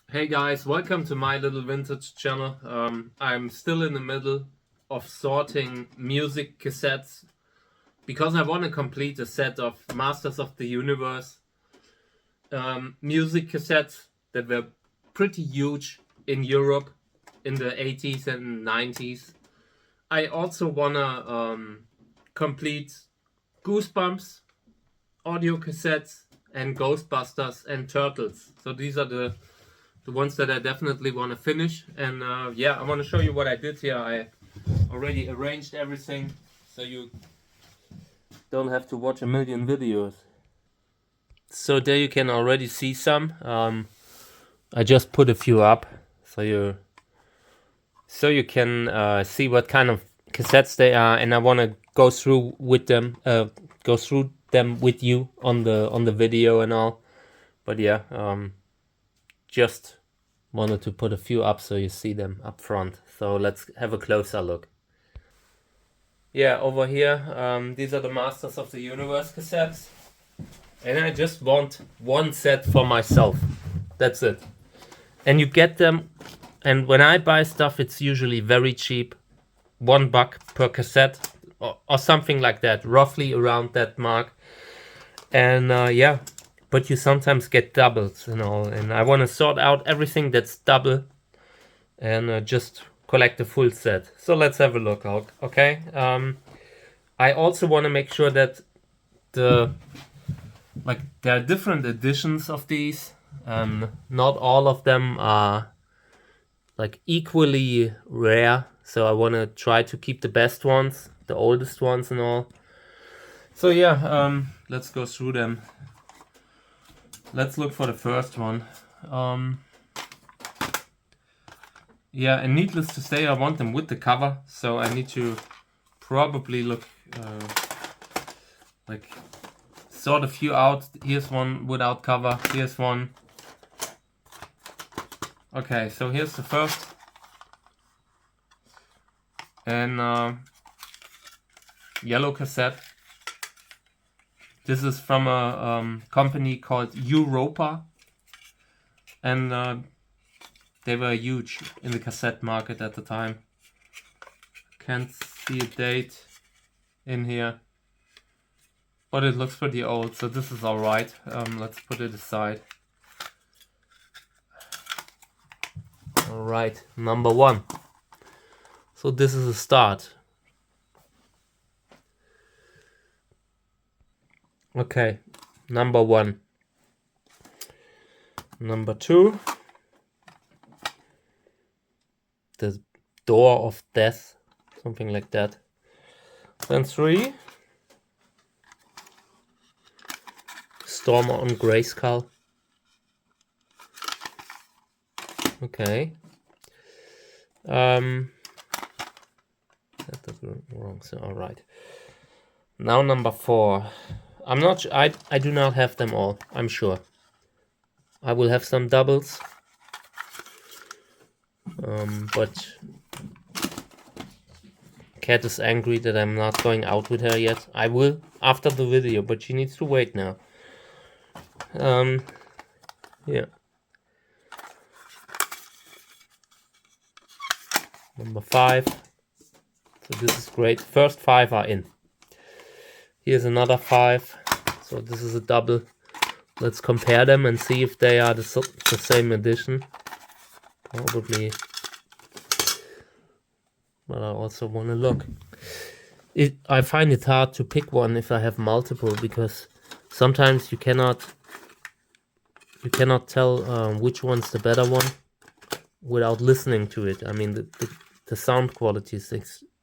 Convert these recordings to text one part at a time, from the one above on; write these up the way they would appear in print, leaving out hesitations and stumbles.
Hey guys, welcome to my little vintage channel. I'm still in the middle of sorting music cassettes because I want to complete a set of Masters of the Universe music cassettes that were pretty huge in Europe in the 80s and 90s. I also want to complete Goosebumps audio cassettes and Ghostbusters and Turtles. So these are the ones that I definitely want to finish. And yeah, I want to show you what I did here. I already arranged everything so you don't have to watch a million videos. So there you can already see some. I just put a few up so you can see what kind of cassettes they are, and I want to go through them with you on the video and all. But yeah, just wanted to put a few up so you see them up front. So let's have a closer look. Yeah, over here, these are the Masters of the Universe cassettes. And I just want one set for myself. That's it. And you get them, and when I buy stuff, it's usually very cheap. $1 per cassette or something like that, roughly around that mark. And yeah, but you sometimes get doubles and all. And I want to sort out everything that's double and just collect the full set. So let's have a look out, okay? I also want to make sure that there are different editions of these. Not all of them are like equally rare, so I want to try to keep the best ones, the oldest ones and all. So yeah, let's go through them. Let's look for the first one. Yeah, and needless to say, I want them with the cover, so I need to probably look sort a few out. Here's one without cover. Here's one. Okay, so here's the first. And yellow cassette. This is from a company called Europa, and they were huge in the cassette market at the time. Can't see a date in here, but it looks pretty old, so this is alright. Let's put it aside. Alright, number one. So this is a start. Okay, number one. Number two. The Door of Death, something like that. Then three. Storm on Grayskull. Okay. That was wrong. So all right. Now number four. I'm not. I do not have them all. I'm sure. I will have some doubles. But Cat is angry that I'm not going out with her yet. I will after the video, but she needs to wait now. Yeah. Number five. So this is great. First five are in. Here's another five. So this is a double. Let's compare them and see if they are the same edition. Probably. But I also want to look. I find it hard to pick one if I have multiple, because sometimes you cannot tell which one's the better one without listening to it. I mean, the sound quality is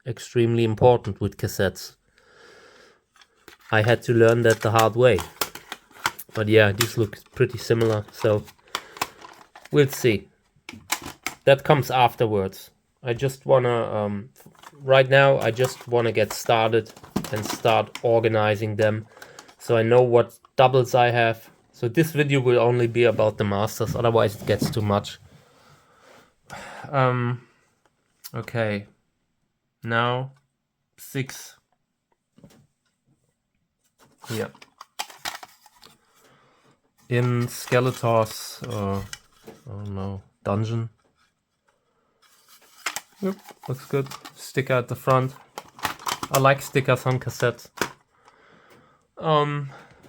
extremely important with cassettes. I had to learn that the hard way. But yeah, these look pretty similar, so we'll see. That comes afterwards. I just wanna, right now, I just wanna get started and start organizing them so I know what doubles I have. So this video will only be about the Masters, otherwise it gets too much. Okay. Now, 6. Yeah. In Skeletor's Oh no, Dungeon. Yep, looks good. Sticker at the front. I like stickers on cassettes.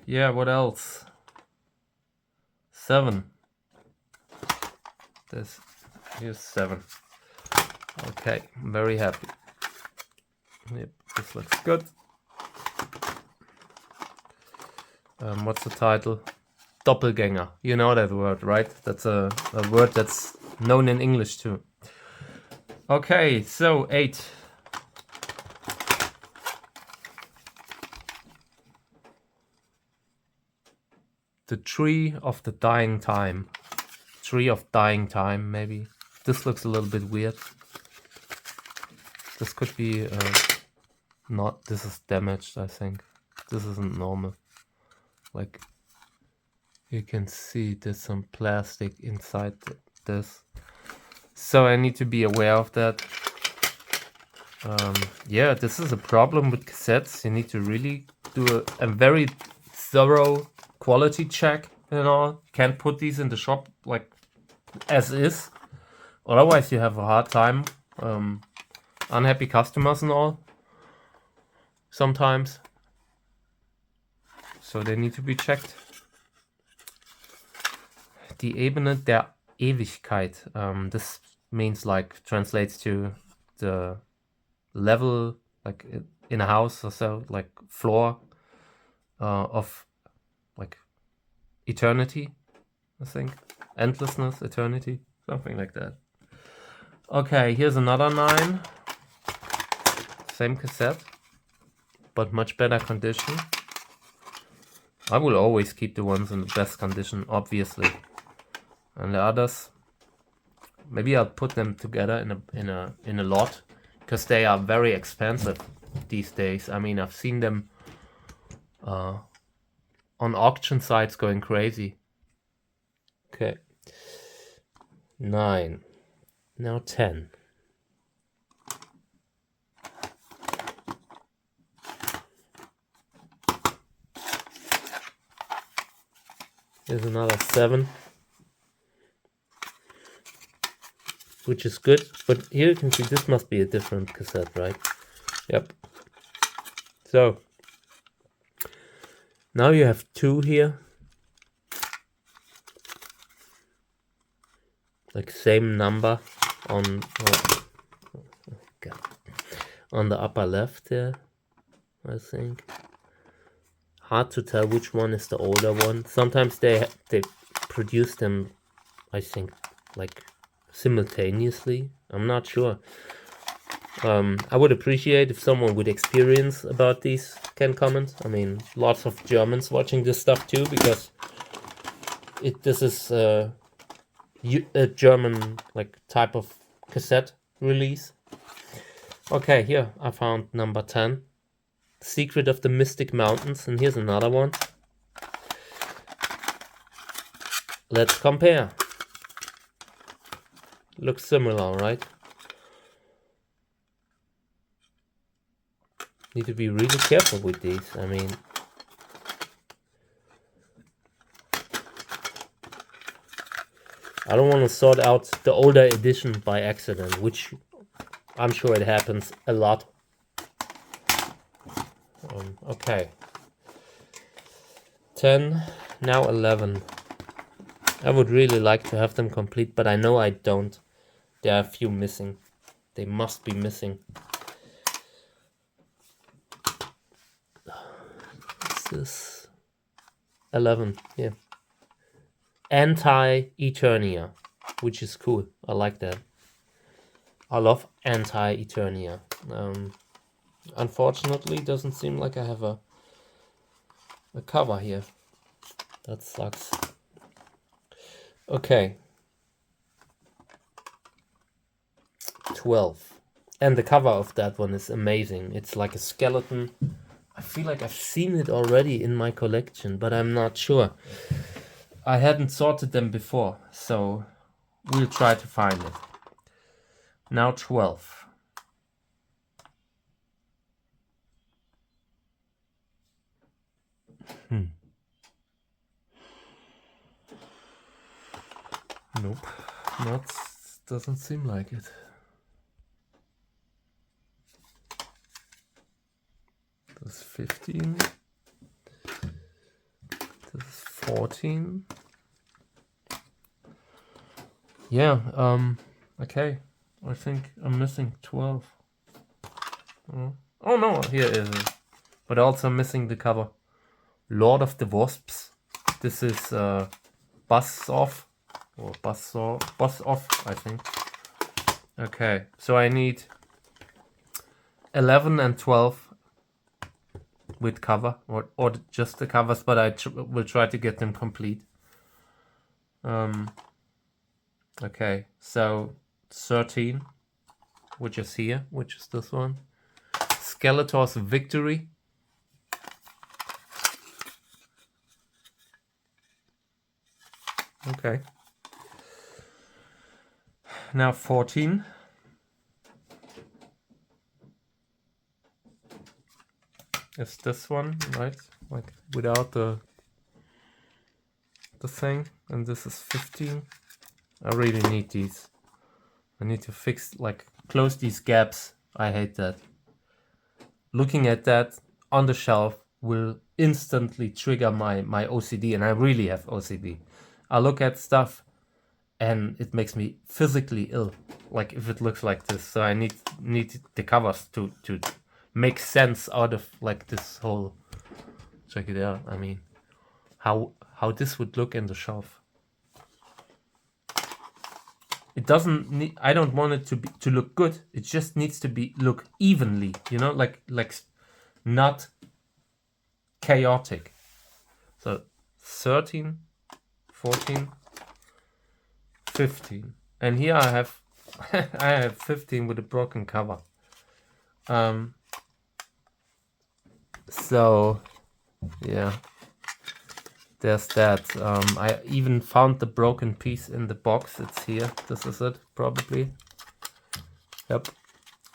Yeah, what else? 7. Here's 7. Okay, I'm very happy. Yep, this looks good. What's the title? Doppelganger. You know that word, right? That's a word that's known in English too. Okay, so 8. The Tree of the Dying Time. Tree of Dying Time, maybe. This looks a little bit weird. This could be not. This is damaged, I think. This isn't normal. Like, you can see there's some plastic inside this. So I need to be aware of that. Yeah, this is a problem with cassettes. You need to really do a very thorough quality check and all. Can't put these in the shop like as is. Otherwise you have a hard time. Unhappy customers and all. Sometimes. So they need to be checked. Die Ebene der Ewigkeit. This means like, translates to the level, like in a house or so, like floor of like eternity, I think. Endlessness, eternity, something like that. Okay, here's another 9. Same cassette, but much better condition. I will always keep the ones in the best condition, obviously. And the others, maybe I'll put them together in a lot, because they are very expensive these days. I mean, I've seen them on auction sites going crazy. Okay. 9. Now 10. Here's another 7. Which is good, but here you can see this must be a different cassette, right? Yep. So now you have 2 here, like same number on on the upper left there, I think. Hard to tell which one is the older one. Sometimes they produce them, I think, like simultaneously. I'm not sure. I would appreciate if someone with experience about these can comment. I mean, lots of Germans watching this stuff too, because this is a German like type of cassette release. Okay, here I found number 10, Secret of the Mystic Mountains, and here's another one. Let's compare. Looks similar, right? Need to be really careful with these. I mean, I don't want to sort out the older edition by accident, which I'm sure it happens a lot. Okay. 10, now 11. I would really like to have them complete, but I know I don't. There are a few missing. They must be missing. What's this? 11, yeah. Anti-Eternia, which is cool. I like that. I love Anti-Eternia. Unfortunately, it doesn't seem like I have a cover here. That sucks. Okay. 12. And the cover of that one is amazing. It's like a skeleton. I feel like I've seen it already in my collection, but I'm not sure. I hadn't sorted them before, so we'll try to find it. Now 12. Nope, not, doesn't seem like it. This is 15. This is 14. Yeah, okay. I think I'm missing 12. Oh no, here is it. But also missing the cover. Lord of the Wasps. This is Buzz Off. Or Buzz Off, I think. Okay, so I need 11 and 12 with cover, or just the covers, but I will try to get them complete. Okay, so 13, which is here, which is this one. Skeletor's Victory. Okay. Now 14. Is this one, right? Like without the thing. And this is 15. I really need these. I need to fix, like, close these gaps. I hate that. Looking at that on the shelf will instantly trigger my OCD, and I really have OCD. I look at stuff and it makes me physically ill, like if it looks like this. So I need the covers to make sense out of like this whole. Check it out. I mean, how this would look in the shelf. It doesn't need. I don't want it to look good. It just needs to look evenly. You know, like not chaotic. So 13, 14, 15, and here I have I have 15 with a broken cover. So yeah, there's that. I even found the broken piece in the box. It's here. This is it, probably. Yep.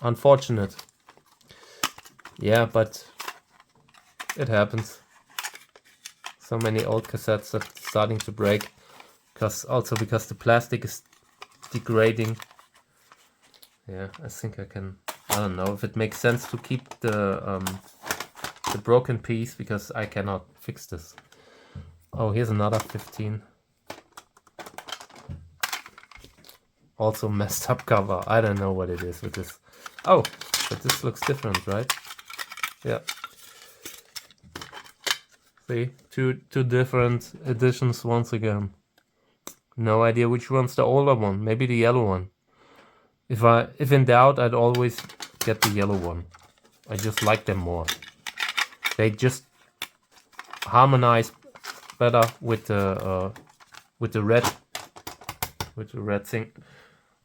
Unfortunate. Yeah, but it happens. So many old cassettes are starting to break, because the plastic is degrading. Yeah, I think I can. I don't know if it makes sense to keep the broken piece, because I cannot fix this. Oh, here's another 15. Also messed up cover. I don't know what it is with this. Oh, but this looks different, right? Yeah. See, two different editions once again. No idea which one's the older one. Maybe the yellow one. If in doubt, I'd always get the yellow one. I just like them more. They just harmonize better with the red thing.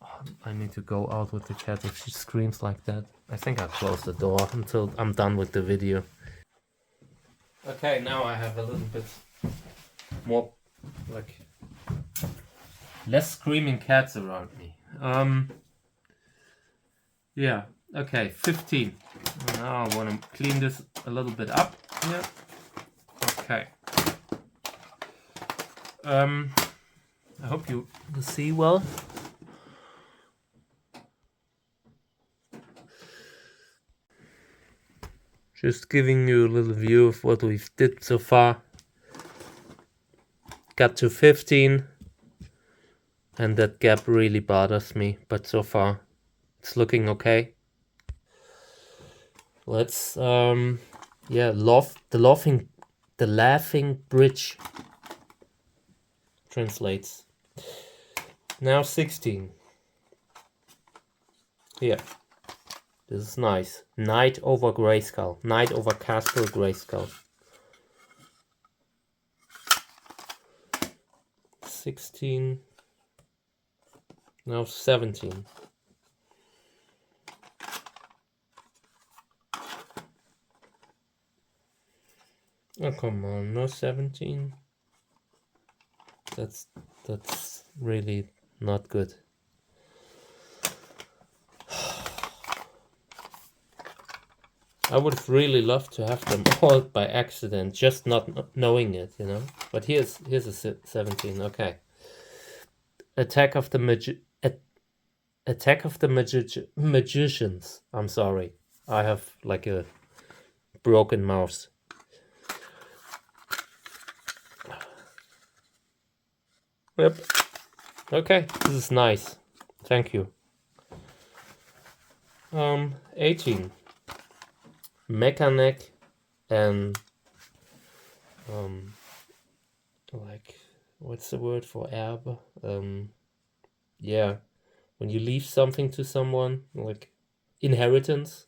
Oh, I need to go out with the cat if she screams like that. I think I'll close the door until I'm done with the video. Okay, now I have a little bit more, like, less screaming cats around me. Yeah, okay, 15. Now I want to clean this a little bit up here. Okay. I hope you see well. Just giving you a little view of what we've did so far. Got to 15, and that gap really bothers me, but so far it's looking okay. Let's yeah, the laughing bridge translates. Now 16. Yeah. This is nice. Knight over Grayskull. Knight over Castle Grayskull. 16. Now 17. Oh, come on, no 17. That's really not good. I would have really loved to have them all by accident, just not knowing it, you know. But here's a 17. Okay. Attack of the Attack of the Magicians. I'm sorry. I have like a broken mouse. Yep. Okay, this is nice. Thank you. 18. Mechanic and like, what's the word for erbe? Yeah, when you leave something to someone, like inheritance.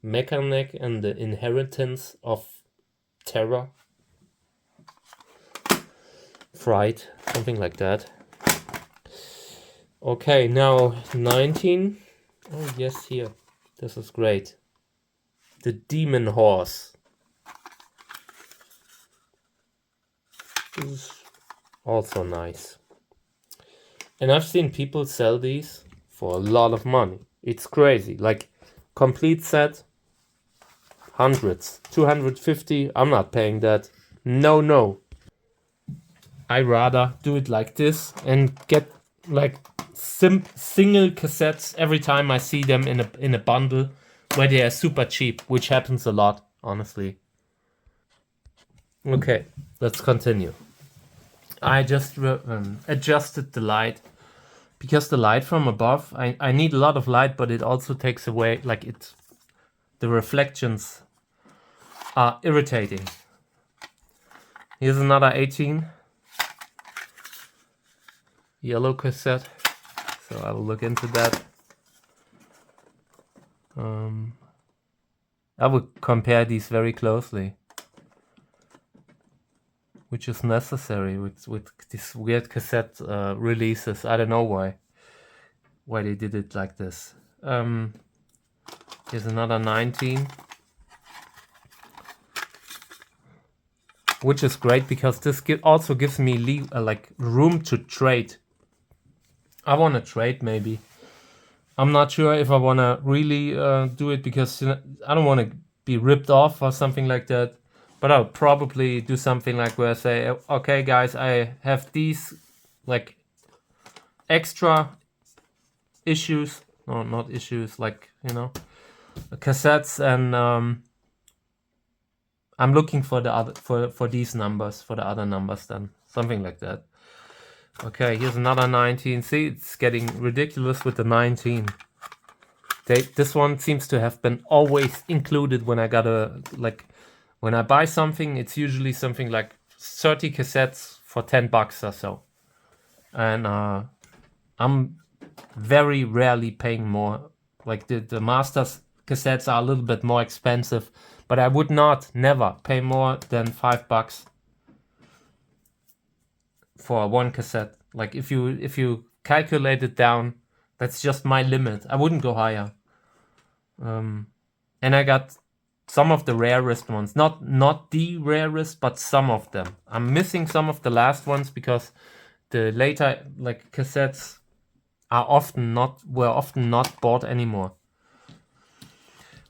Mechanic and the inheritance of terror. Fright, something like that. Okay, now 19. Oh yes, here. This is great. The Demon Horse. This is also nice. And I've seen people sell these for a lot of money. It's crazy. Like, complete set, hundreds. 250, I'm not paying that. No. I rather do it like this and get like single cassettes every time I see them in a bundle where they are super cheap, which happens a lot, honestly. Okay, let's continue. I just adjusted the light because the light from above, I need a lot of light, but it also takes away, like, the reflections are irritating. Here's another 18 yellow cassette, so I will look into that. I would compare these very closely, which is necessary with these weird cassette releases. I don't know why they did it like this. Here's another 19, which is great because this also gives me like room to trade. I want to trade maybe. I'm not sure if I want to really do it because I don't want to be ripped off or something like that. But I'll probably do something like where I say, okay, guys, I have these like extra issues. No, not issues, like, cassettes, and I'm looking for the other for these numbers, for the other numbers, then something like that. Okay, here's another 19. See, it's getting ridiculous with the 19. This one seems to have been always included when I when I buy something. It's usually something like 30 cassettes for $10 or so, and I'm very rarely paying more. Like the masters cassettes are a little bit more expensive, but I would never pay more than $5 for one cassette. Like, if you calculate it down, that's just my limit. I wouldn't go higher. And I got some of the rarest ones, not the rarest, but some of them. I'm missing some of the last ones because the later like cassettes were often not bought anymore.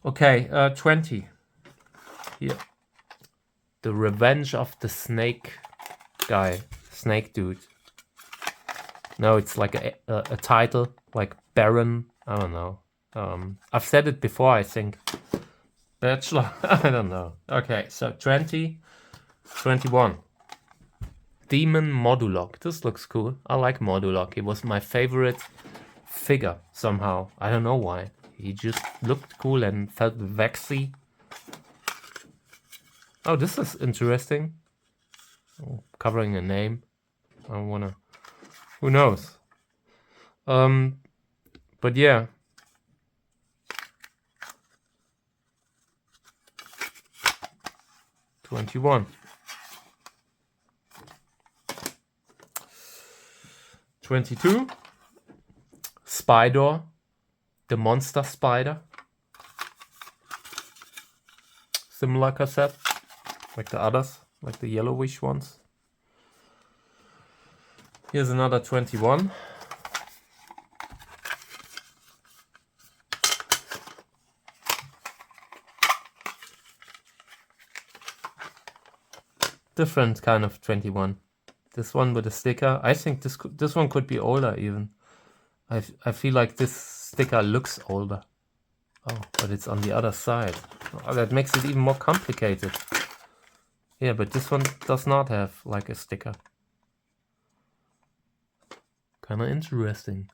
Okay, 20. Here, the Revenge of the Snake guy, Snake dude. No, it's like a title, like Baron. I don't know. I've said it before, I think. Bachelor. I don't know. Okay, so 20, 21. Demon Modulok. This looks cool. I like Modulok. He was my favorite figure somehow. I don't know why. He just looked cool and felt waxy. Oh, this is interesting. Oh, covering a name. I don't wanna. Who knows? But yeah. $21. 22. Spider, the monster spider. Similar cassette, like the others, like the yellowish ones. Here's another 21. Different kind of 21. This one with a sticker. I think this one could be older even. I feel like this sticker looks older. Oh, but it's on the other side. Oh, that makes it even more complicated. Yeah, but this one does not have like a sticker. Kind of interesting.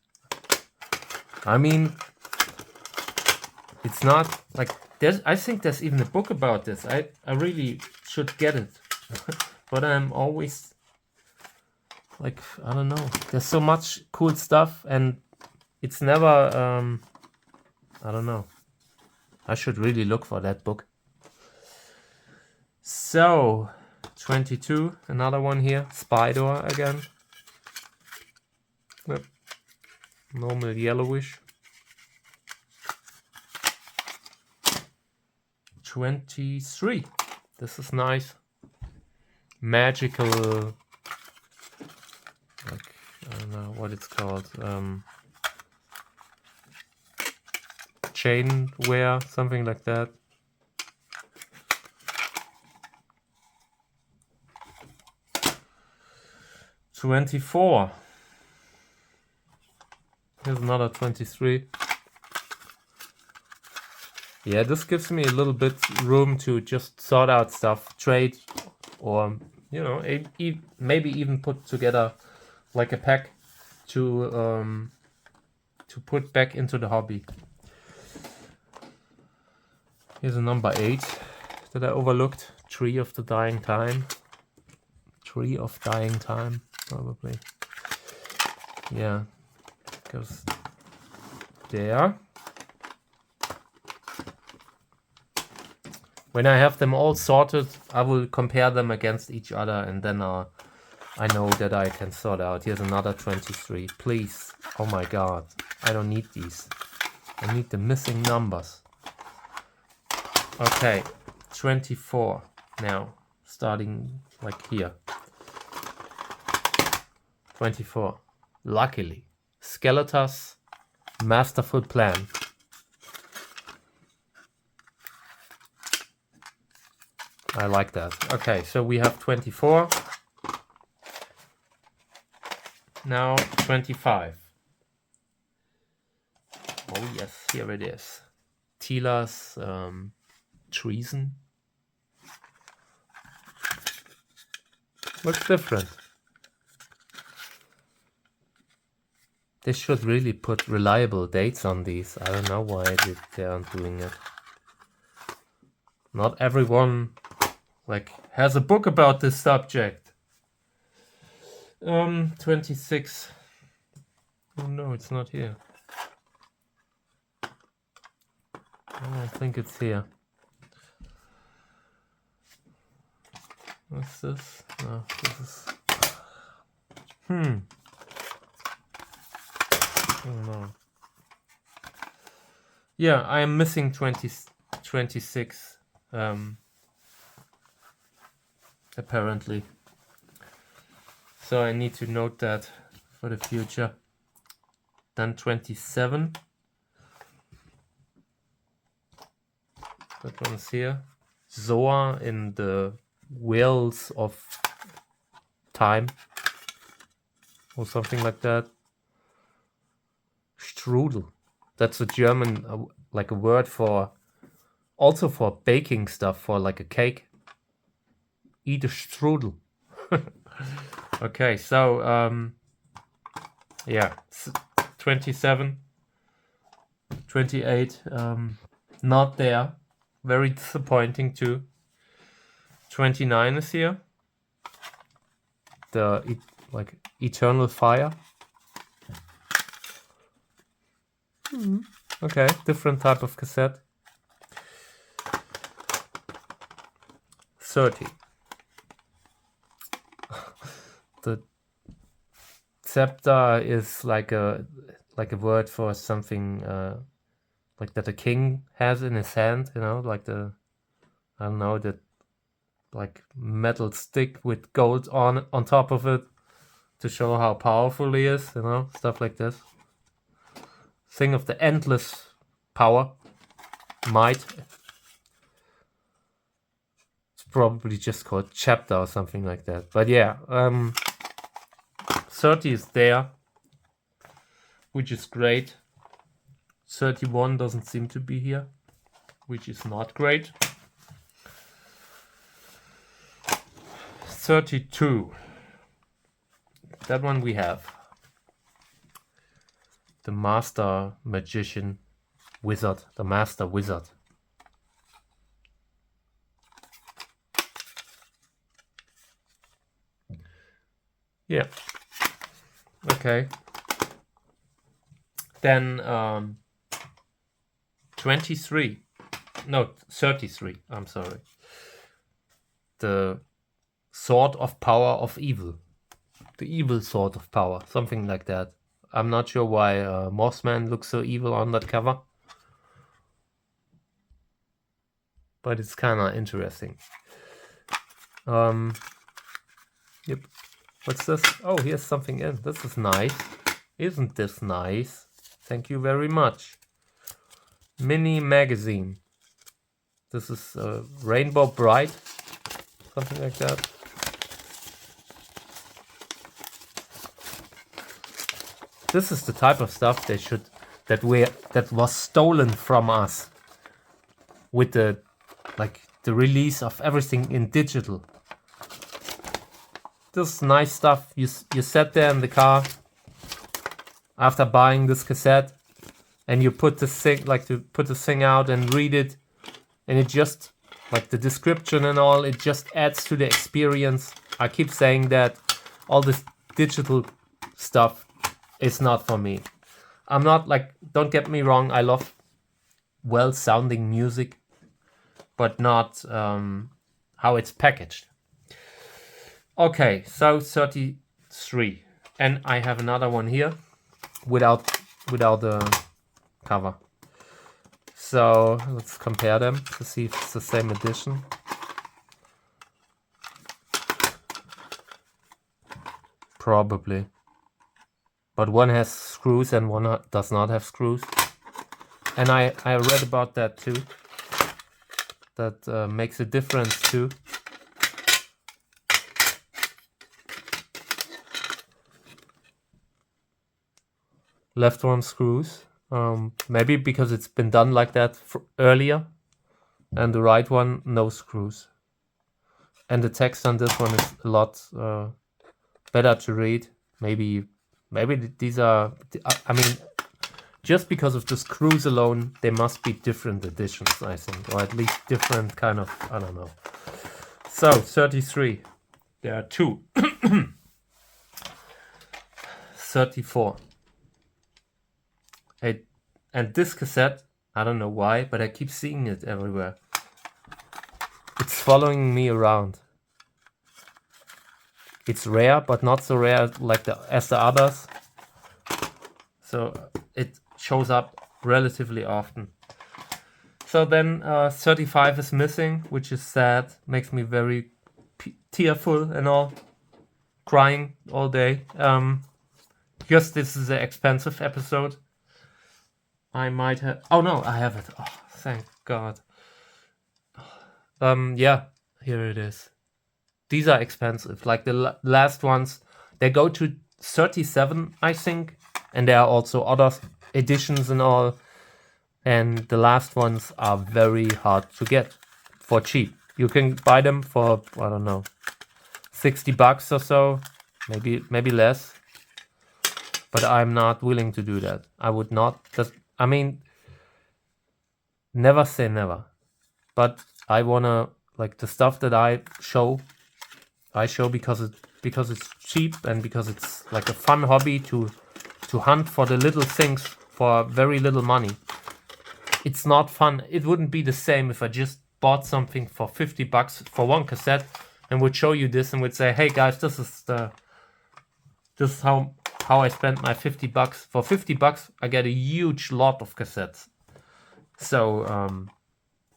I mean, it's not like I think there's even a book about this. I really should get it. But I'm always like, I don't know. There's so much cool stuff and it's never I don't know. I should really look for that book. So 22, another one here. Spy door again. Yep. Normal yellowish. 23. This is nice. Magical, like, I don't know what it's called. Chain wear, something like that. $24. Here's another 23. Yeah, this gives me a little bit room to just sort out stuff, trade, or, you know, maybe even put together like a pack to put back into the hobby. Here's a number 8 that I overlooked. Tree of the Dying Time. Tree of Dying Time, probably. Yeah, goes there. When I have them all sorted, I will compare them against each other, and then I know that I can sort out. Here's another 23. Please. Oh my god. I don't need these. I need the missing numbers. Okay. 24. Now. Starting like here. 24. Luckily. Skeletas. Masterful Plan. I like that. Okay, so we have 24. Now 25. Oh yes, here it is. Tila's treason. Looks different. They should really put reliable dates on these. I don't know why they aren't doing it. Not everyone like has a book about this subject. 26. Oh no, it's not here. I think it's here. What's this? No, this is. Oh no. Yeah, I am missing 26. Apparently. So I need to note that for the future. Then 27. That one's here. Zoa in the Wheels of Time. Or something like that. Strudel. That's a German, like a word for, also for baking stuff, for like a cake. Eat a strudel. Okay, so, yeah, 27, 28, not there. Very disappointing too. 29 is here. The, like, Eternal Fire. Okay, different type of cassette. 30. The scepter is like a word for something like that a king has in his hand, you know, like the, I don't know, that like metal stick with gold on top of it to show how powerful he is, you know, stuff like this. Thing of the endless power, might. It's probably just called chapter or something like that. But yeah, 30 is there, which is great. 31 doesn't seem to be here, which is not great. 32. That one we have. The Master Magician Wizard. The Master Wizard. Yeah. Okay. Then 23. No, 33. I'm sorry. The Sword of Power of Evil. The Evil Sword of Power. Something like that. I'm not sure why Mothman looks so evil on that cover. But it's kind of interesting. Yep. What's this? Oh, here's something in. This is nice. Isn't this nice? Thank you very much. Mini magazine. This is Rainbow Bright. Something like that. This is the type of stuff that was stolen from us with the release of everything in digital. This nice stuff. You sat there in the car after buying this cassette, and you put the thing out and read it, and it just the description and all, it just adds to the experience. I keep saying that all this digital stuff is not for me. I'm not don't get me wrong, I love well sounding music, but not how it's packaged. Okay, so 33, and I have another one here without the cover. So let's compare them to see if it's the same edition. Probably. But one has screws and one does not have screws. And I read about that too. That makes a difference too. Left one screws. Maybe because it's been done like that earlier. And the right one, no screws. And the text on this one is a lot better to read. Maybe these are, I mean, just because of the screws alone, they must be different editions, I think. Or at least different kind of, I don't know. So, 33. There are two. 34. And this cassette, I don't know why, but I keep seeing it everywhere. It's following me around. It's rare, but not so rare as the others. So it shows up relatively often. So then 35 is missing, which is sad. Makes me very tearful and all. Crying all day. Because this is an expensive episode. I might have... Oh no, I have it. Oh, thank God. Yeah, here it is. These are expensive. Like the last ones, they go to 37, I think. And there are also other editions and all. And the last ones are very hard to get for cheap. You can buy them for, I don't know, $60 or so. Maybe less. But I'm not willing to do that. I would not. I mean, never say never. But I wanna, the stuff that I show because it's cheap and because it's like a fun hobby to hunt for the little things for very little money. It's not fun. It wouldn't be the same if I just bought something for $50 for one cassette and would show you this and would say, hey guys, this is how I spent my $50. For $50 I get a huge lot of cassettes. So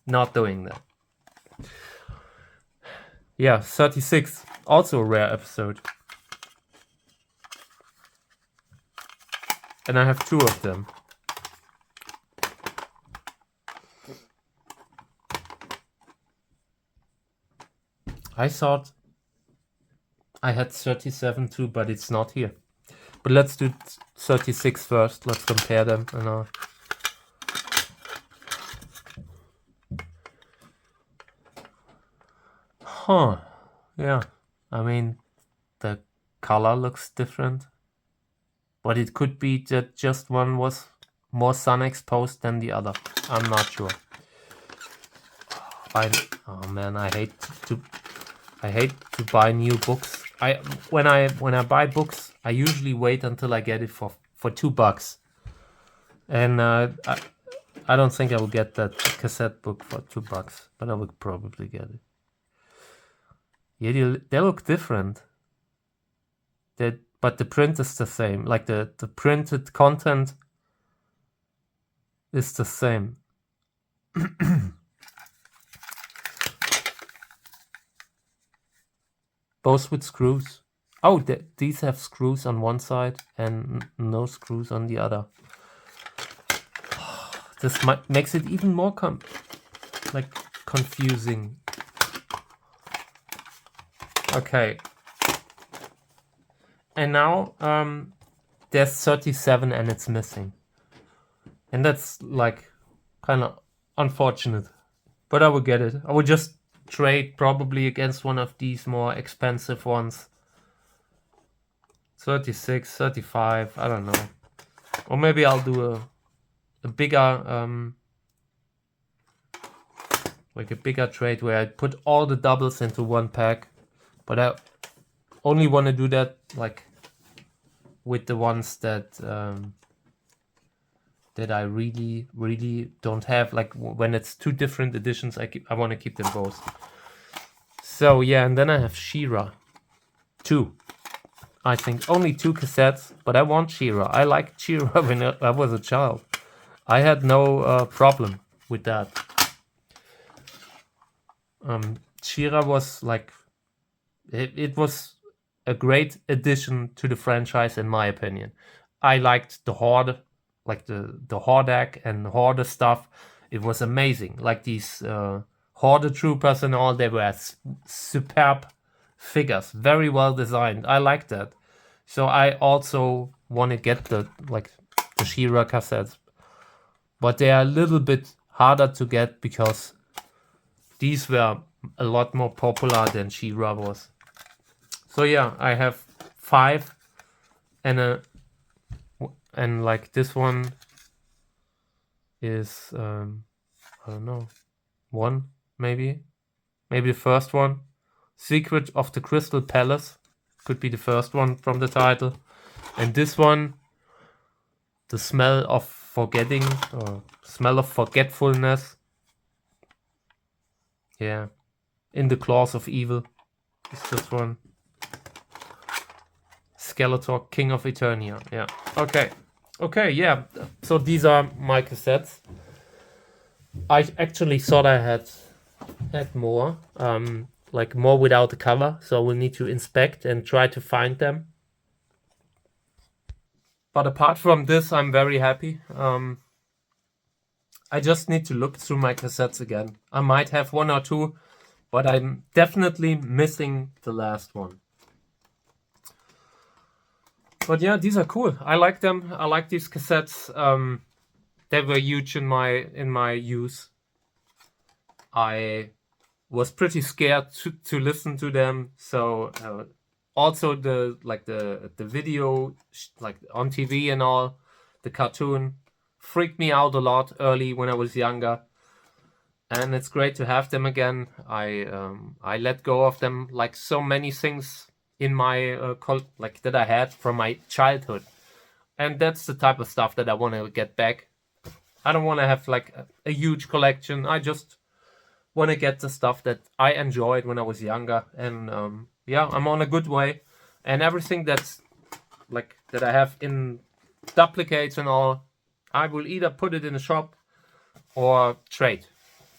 not doing that. Yeah, 36, also a rare episode. And I have two of them. I thought I had 37 too, but it's not here. But let's do 36 first. Let's compare them. Huh. Yeah. I mean, the color looks different. But it could be that just one was more sun exposed than the other. I'm not sure. Oh man, I hate to buy new books. When I buy books, I usually wait until I get it for $2. And I don't think I will get that cassette book for $2, but I would probably get it. Yeah, they look different. But the print is the same. Like the printed content is the same. Both with screws. Oh, these have screws on one side and no screws on the other. This makes it even more confusing. Okay. And now there's 37 and it's missing. And that's like kind of unfortunate. But I will get it. I will just trade probably against one of these more expensive ones. 36, 35, I don't know. Or maybe I'll do a bigger like a bigger trade where I put all the doubles into one pack. But I only want to do that like with the ones that that I really don't have. Like when it's two different editions, I want to keep them both. So yeah, and then I have She-Ra. 2. I think only 2 cassettes, but I want She-Ra. I liked She-Ra when I was a child. I had no problem with that. She-Ra was like, it was a great addition to the franchise in my opinion. I liked the Horde, like the Hordak and Horde stuff. It was amazing. Like these Horde troopers and all, they were superb figures, very well designed. I like that. So I also want to get the She-Ra cassettes, but they are a little bit harder to get because these were a lot more popular than She-Ra was. So yeah, I have 5 and like this one is I don't know, 1 maybe the first one. Secret of the Crystal Palace could be the first one from the title. And this one, The Smell of Forgetting, or Smell of Forgetfulness. Yeah. In the Claws of Evil is this one. Skeletor, King of Eternia. Yeah. Okay, yeah. So these are my cassettes. I actually thought I had more. Like more without the cover, so we'll need to inspect and try to find them. But apart from this, I'm very happy. I just need to look through my cassettes again. I might have 1 or 2, but I'm definitely missing the last one. But yeah, these are cool. I like them. I like these cassettes. They were huge in my use. I was pretty scared to listen to them. So also the video like on TV and all, the cartoon freaked me out a lot early when I was younger. And it's great to have them again. I let go of them like so many things in my that I had from my childhood. And that's the type of stuff that I want to get back. I don't want to have like a huge collection. I just want to get the stuff that I enjoyed when I was younger. And yeah, I'm on a good way. And everything that's like that I have in duplicates and all, I will either put it in a shop or trade.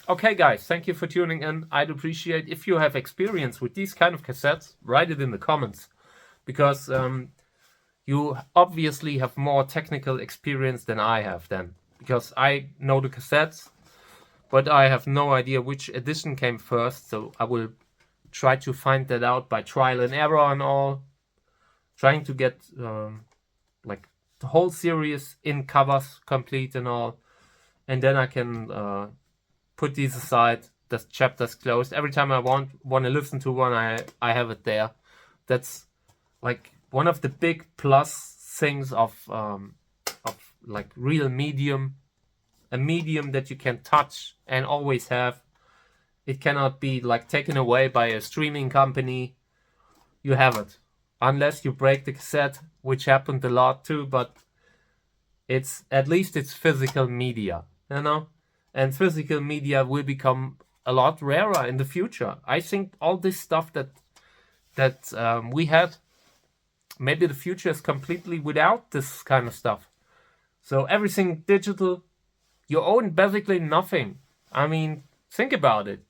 Okay, guys, thank you for tuning in. I'd appreciate if you have experience with these kind of cassettes, write it in the comments. Because you obviously have more technical experience than I have then. Because I know the cassettes, but I have no idea which edition came first. So I will try to find that out by trial and error and all. Trying to get like the whole series in covers complete and all, and then I can put these aside. The chapter's closed. Every time I want to listen to one, I have it there. That's like one of the big plus things of like real medium, a medium that you can touch and always have. It cannot be like taken away by a streaming company. You have it, unless you break the cassette, which happened a lot too. But it's at least it's physical media, you know, and physical media will become a lot rarer in the future. I think all this stuff that we had, maybe the future is completely without this kind of stuff. So everything digital, you own basically nothing. I mean, think about it.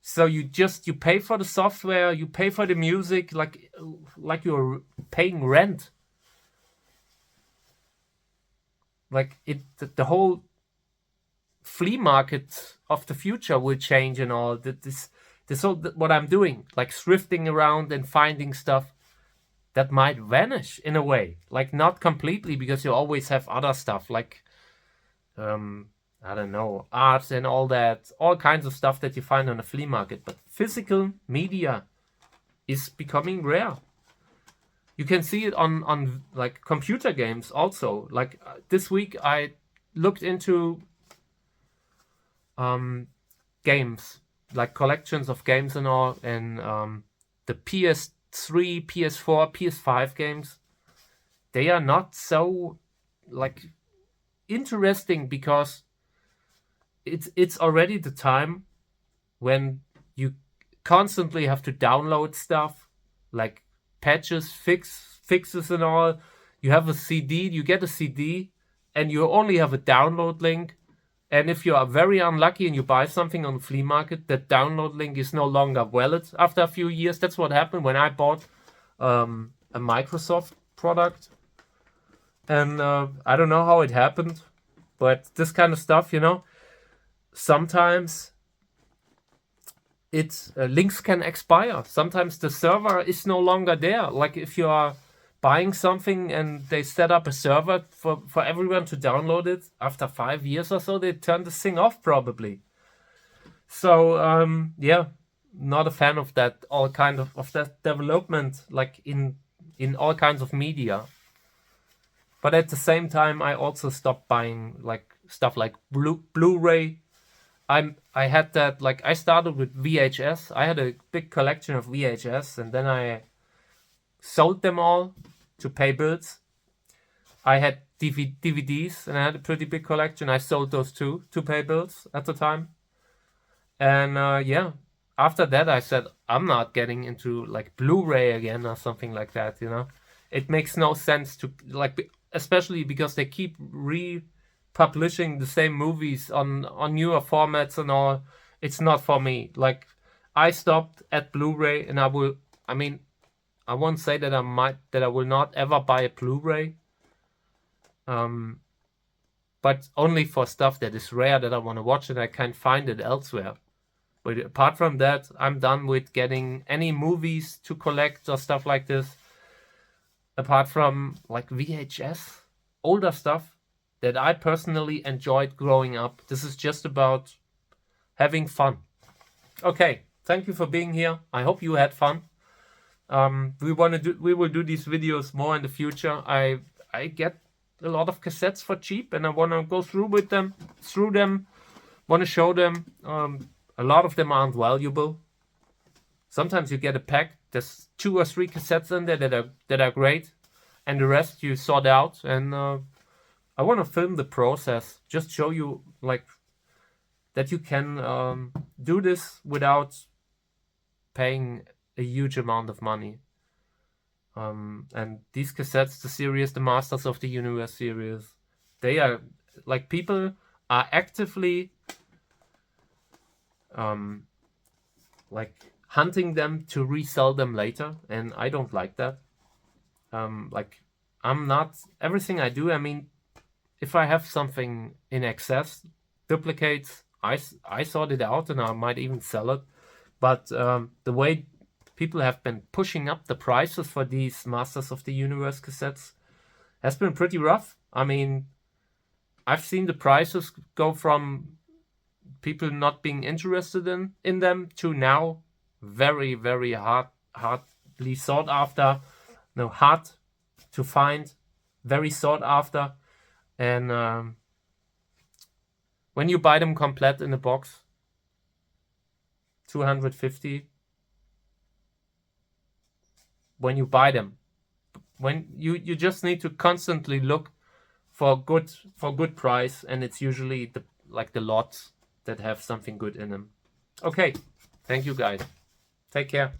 So you pay for the software, you pay for the music, like you're paying rent. Like the whole flea market of the future will change and all. This whole what I'm doing, like thrifting around and finding stuff that might vanish in a way, like not completely, because you always have other stuff like I don't know, art and all that, all kinds of stuff that you find on a flea market. But physical media is becoming rare. You can see it on like computer games also. Like this week I looked into games, like collections of games and all, and the PS3, PS4, PS5 games, they are not so like interesting, because it's already the time when you constantly have to download stuff, like patches, fixes and all. You have a CD, you get a CD, and you only have a download link. And if you are very unlucky and you buy something on the flea market, that download link is no longer valid after a few years. That's what happened when I bought a Microsoft product. And I don't know how it happened, but this kind of stuff, you know, sometimes links can expire. Sometimes the server is no longer there. Like if you are buying something and they set up a server for everyone to download it, after 5 years or so, they turn this thing off probably. So yeah, not a fan of that, all kind of that development, like in all kinds of media. But at the same time, I also stopped buying like stuff like Blu-ray. I had that, like I started with VHS. I had a big collection of VHS, and then I sold them all to pay bills. I had DVDs, and I had a pretty big collection. I sold those too to pay bills at the time. And yeah, after that I said, I'm not getting into like Blu-ray again or something like that, you know. It makes no sense to, like, especially because they keep republishing the same movies on newer formats and all. It's not for me. Like, I stopped at Blu-ray, and I won't say that I will not ever buy a Blu-ray. But only for stuff that is rare that I want to watch and I can't find it elsewhere. But apart from that, I'm done with getting any movies to collect or stuff like this. Apart from like VHS, older stuff that I personally enjoyed growing up. This is just about having fun. Okay, thank you for being here. I hope you had fun. We will do these videos more in the future. I get a lot of cassettes for cheap, and I want to go through them. Want to show them. A lot of them aren't valuable. Sometimes you get a pack. There's 2 or 3 cassettes in there that are great, and the rest you sort out. And I want to film the process, just show you like that you can do this without paying a huge amount of money. And these cassettes, the series, the Masters of the Universe series, they are like, people are actively like hunting them to resell them later, and I don't like that. Like, I'm not, everything I do, I mean, if I have something in excess, duplicates, I sort it out and I might even sell it. But the way people have been pushing up the prices for these Masters of the Universe cassettes, has been pretty rough. I mean, I've seen the prices go from people not being interested in them to now very, very hardly sought after, no, hard to find, very sought after. And when you buy them complete in a box, 250. When you buy them, when you just need to constantly look for good price, and it's usually the lots that have something good in them. Okay, thank you guys. Take care.